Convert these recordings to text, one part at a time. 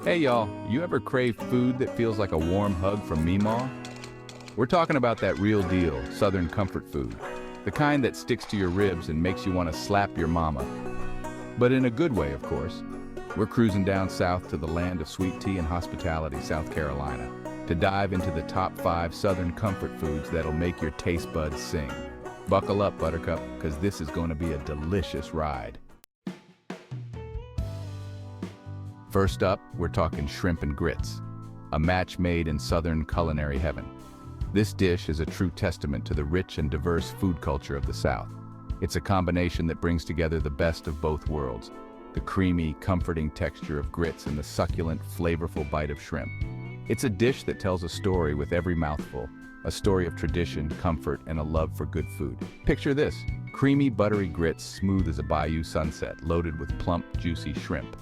Hey y'all, you ever crave food that feels like a warm hug from Meemaw? We're talking about that real deal, Southern comfort food. The kind that sticks to your ribs and makes you want to slap your mama. But in a good way, of course. We're cruising down south to the land of sweet tea and hospitality, South Carolina, to dive into the top 5 Southern comfort foods that'll make your taste buds sing. Buckle up, Buttercup, because this is going to be a delicious ride. First up, we're talking shrimp and grits, a match made in Southern culinary heaven. This dish is a true testament to the rich and diverse food culture of the South. It's a combination that brings together the best of both worlds, the creamy, comforting texture of grits and the succulent, flavorful bite of shrimp. It's a dish that tells a story with every mouthful, a story of tradition, comfort, and a love for good food. Picture this, creamy, buttery grits smooth as a bayou sunset, loaded with plump, juicy shrimp.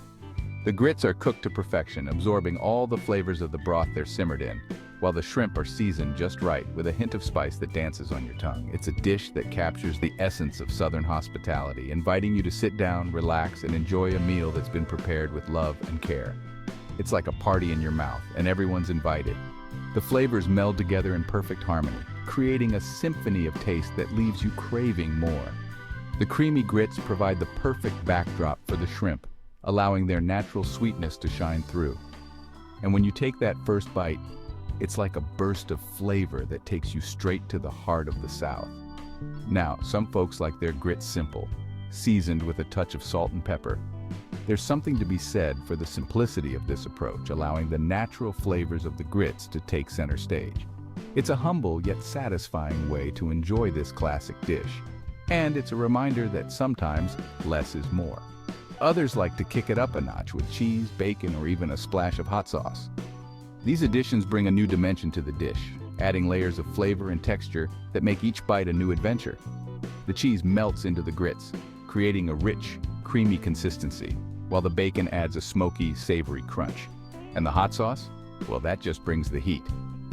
The grits are cooked to perfection, absorbing all the flavors of the broth they're simmered in, while the shrimp are seasoned just right with a hint of spice that dances on your tongue. It's a dish that captures the essence of Southern hospitality, inviting you to sit down, relax, and enjoy a meal that's been prepared with love and care. It's like a party in your mouth, and everyone's invited. The flavors meld together in perfect harmony, creating a symphony of taste that leaves you craving more. The creamy grits provide the perfect backdrop for the shrimp, allowing their natural sweetness to shine through. And when you take that first bite, it's like a burst of flavor that takes you straight to the heart of the South. Now, some folks like their grits simple, seasoned with a touch of salt and pepper. There's something to be said for the simplicity of this approach, allowing the natural flavors of the grits to take center stage. It's a humble yet satisfying way to enjoy this classic dish. And it's a reminder that sometimes less is more. Others like to kick it up a notch with cheese, bacon, or even a splash of hot sauce. These additions bring a new dimension to the dish, adding layers of flavor and texture that make each bite a new adventure. The cheese melts into the grits, creating a rich, creamy consistency, while the bacon adds a smoky, savory crunch. And the hot sauce? Well, that just brings the heat,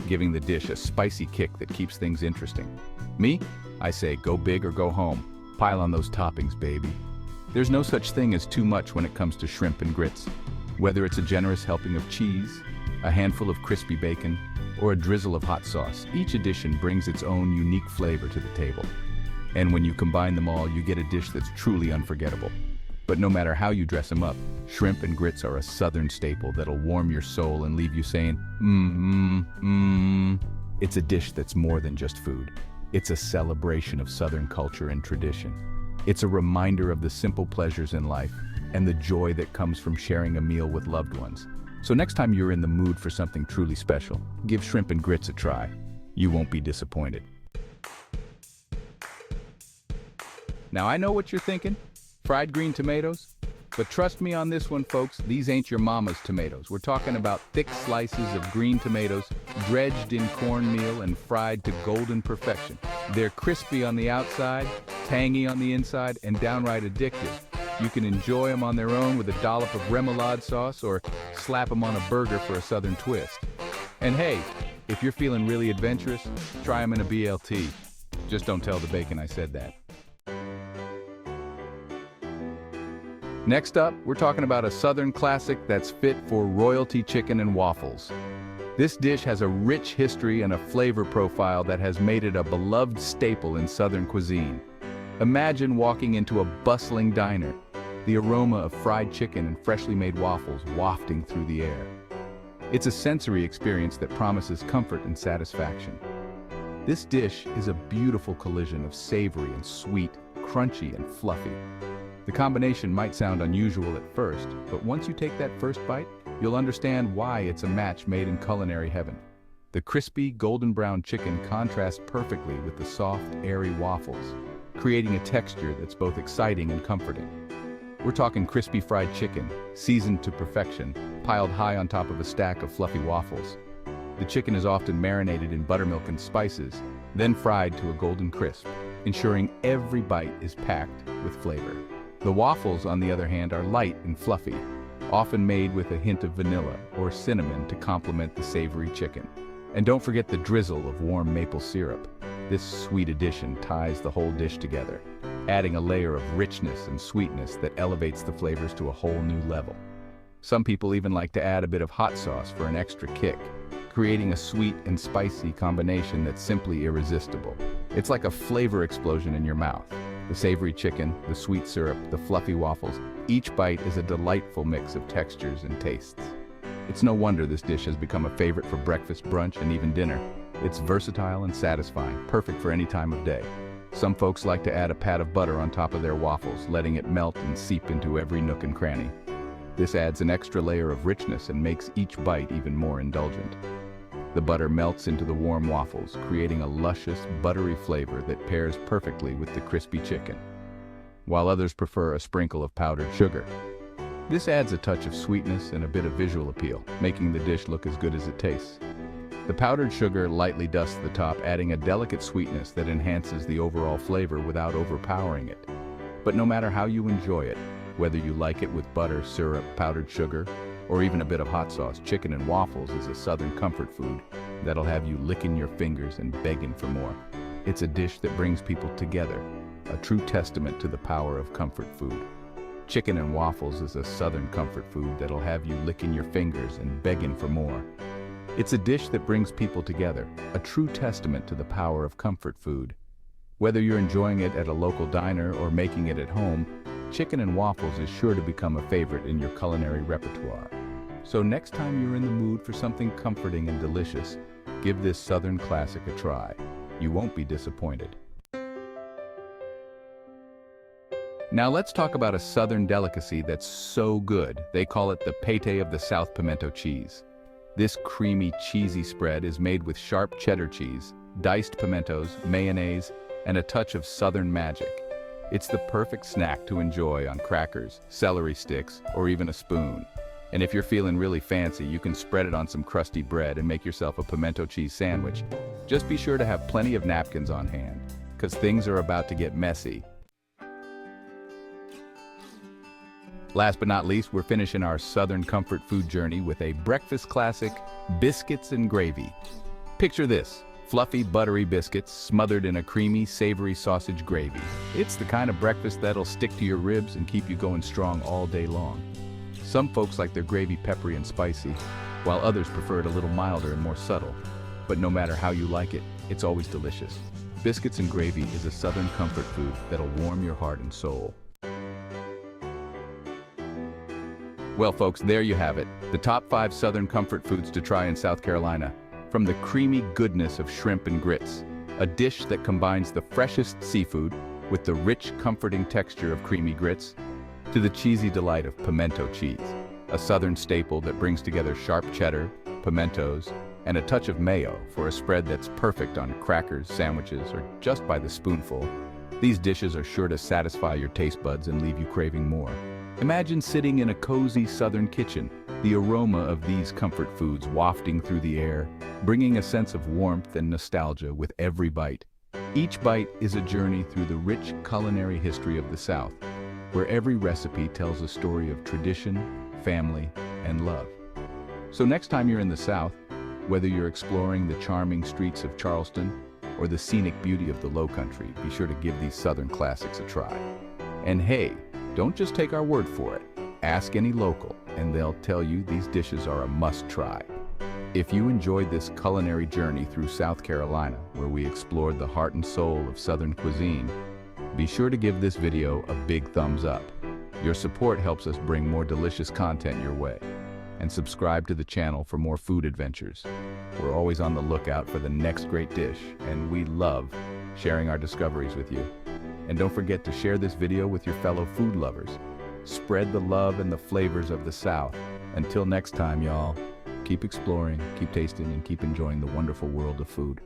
giving the dish a spicy kick that keeps things interesting. Me? I say go big or go home. Pile on those toppings, baby. There's no such thing as too much when it comes to shrimp and grits. Whether it's a generous helping of cheese, a handful of crispy bacon, or a drizzle of hot sauce, each addition brings its own unique flavor to the table. And when you combine them all, you get a dish that's truly unforgettable. But no matter how you dress them up, shrimp and grits are a Southern staple that'll warm your soul and leave you saying, It's a dish that's more than just food. It's a celebration of Southern culture and tradition. It's a reminder of the simple pleasures in life and the joy that comes from sharing a meal with loved ones. So next time you're in the mood for something truly special, give shrimp and grits a try. You won't be disappointed. Now I know what you're thinking, fried green tomatoes? But trust me on this one, folks, these ain't your mama's tomatoes. We're talking about thick slices of green tomatoes, dredged in cornmeal and fried to golden perfection. They're crispy on the outside, tangy on the inside, and downright addictive. You can enjoy them on their own with a dollop of remoulade sauce or slap them on a burger for a Southern twist. And hey, if you're feeling really adventurous, try them in a BLT. Just don't tell the bacon I said that. Next up, we're talking about a Southern classic that's fit for royalty chicken and waffles. This dish has a rich history and a flavor profile that has made it a beloved staple in Southern cuisine. Imagine walking into a bustling diner, the aroma of fried chicken and freshly made waffles wafting through the air. It's a sensory experience that promises comfort and satisfaction. This dish is a beautiful collision of savory and sweet, crunchy and fluffy. The combination might sound unusual at first, but once you take that first bite, you'll understand why it's a match made in culinary heaven. The crispy, golden brown chicken contrasts perfectly with the soft, airy waffles, creating a texture that's both exciting and comforting. We're talking crispy fried chicken, seasoned to perfection, piled high on top of a stack of fluffy waffles. The chicken is often marinated in buttermilk and spices, then fried to a golden crisp, ensuring every bite is packed with flavor. The waffles, on the other hand, are light and fluffy, often made with a hint of vanilla or cinnamon to complement the savory chicken. And don't forget the drizzle of warm maple syrup. This sweet addition ties the whole dish together, adding a layer of richness and sweetness that elevates the flavors to a whole new level. Some people even like to add a bit of hot sauce for an extra kick, creating a sweet and spicy combination that's simply irresistible. It's like a flavor explosion in your mouth. The savory chicken, the sweet syrup, the fluffy waffles, each bite is a delightful mix of textures and tastes. It's no wonder this dish has become a favorite for breakfast, brunch, and even dinner. It's versatile and satisfying, perfect for any time of day. Some folks like to add a pat of butter on top of their waffles, letting it melt and seep into every nook and cranny. This adds an extra layer of richness and makes each bite even more indulgent. The butter melts into the warm waffles, creating a luscious, buttery flavor that pairs perfectly with the crispy chicken, while others prefer a sprinkle of powdered sugar. This adds a touch of sweetness and a bit of visual appeal, making the dish look as good as it tastes. The powdered sugar lightly dusts the top, adding a delicate sweetness that enhances the overall flavor without overpowering it. But no matter how you enjoy it, whether you like it with butter, syrup, powdered sugar, or even a bit of hot sauce, chicken and waffles is a Southern comfort food that'll have you licking your fingers and begging for more. It's a dish that brings people together, a true testament to the power of comfort food. Chicken and waffles is a Southern comfort food that'll have you licking your fingers and begging for more. It's a dish that brings people together, a true testament to the power of comfort food. Whether you're enjoying it at a local diner or making it at home, chicken and waffles is sure to become a favorite in your culinary repertoire. So next time you're in the mood for something comforting and delicious, give this Southern classic a try. You won't be disappointed. Now let's talk about a Southern delicacy that's so good, they call it the Pâté of the South pimento cheese. This creamy, cheesy spread is made with sharp cheddar cheese, diced pimentos, mayonnaise, and a touch of Southern magic. It's the perfect snack to enjoy on crackers, celery sticks, or even a spoon. And if you're feeling really fancy, you can spread it on some crusty bread and make yourself a pimento cheese sandwich. Just be sure to have plenty of napkins on hand, because things are about to get messy. Last but not least, we're finishing our Southern comfort food journey with a breakfast classic, biscuits and gravy. Picture this, fluffy, buttery biscuits smothered in a creamy, savory sausage gravy. It's the kind of breakfast that'll stick to your ribs and keep you going strong all day long. Some folks like their gravy peppery and spicy, while others prefer it a little milder and more subtle. But no matter how you like it, it's always delicious. Biscuits and gravy is a Southern comfort food that'll warm your heart and soul. Well, folks, there you have it. The top 5 Southern comfort foods to try in South Carolina. From the creamy goodness of shrimp and grits, a dish that combines the freshest seafood with the rich, comforting texture of creamy grits, to the cheesy delight of pimento cheese, a Southern staple that brings together sharp cheddar, pimentos, and a touch of mayo for a spread that's perfect on crackers, sandwiches, or just by the spoonful. These dishes are sure to satisfy your taste buds and leave you craving more. Imagine sitting in a cozy Southern kitchen, the aroma of these comfort foods wafting through the air, bringing a sense of warmth and nostalgia with every bite. Each bite is a journey through the rich culinary history of the South, where every recipe tells a story of tradition, family, and love. So next time you're in the South, whether you're exploring the charming streets of Charleston or the scenic beauty of the Lowcountry, be sure to give these Southern classics a try. And hey, don't just take our word for it. Ask any local, and they'll tell you these dishes are a must-try. If you enjoyed this culinary journey through South Carolina, where we explored the heart and soul of Southern cuisine, be sure to give this video a big thumbs up. Your support helps us bring more delicious content your way. And subscribe to the channel for more food adventures. We're always on the lookout for the next great dish, and we love sharing our discoveries with you. And don't forget to share this video with your fellow food lovers. Spread the love and the flavors of the South. Until next time, y'all, keep exploring, keep tasting, and keep enjoying the wonderful world of food.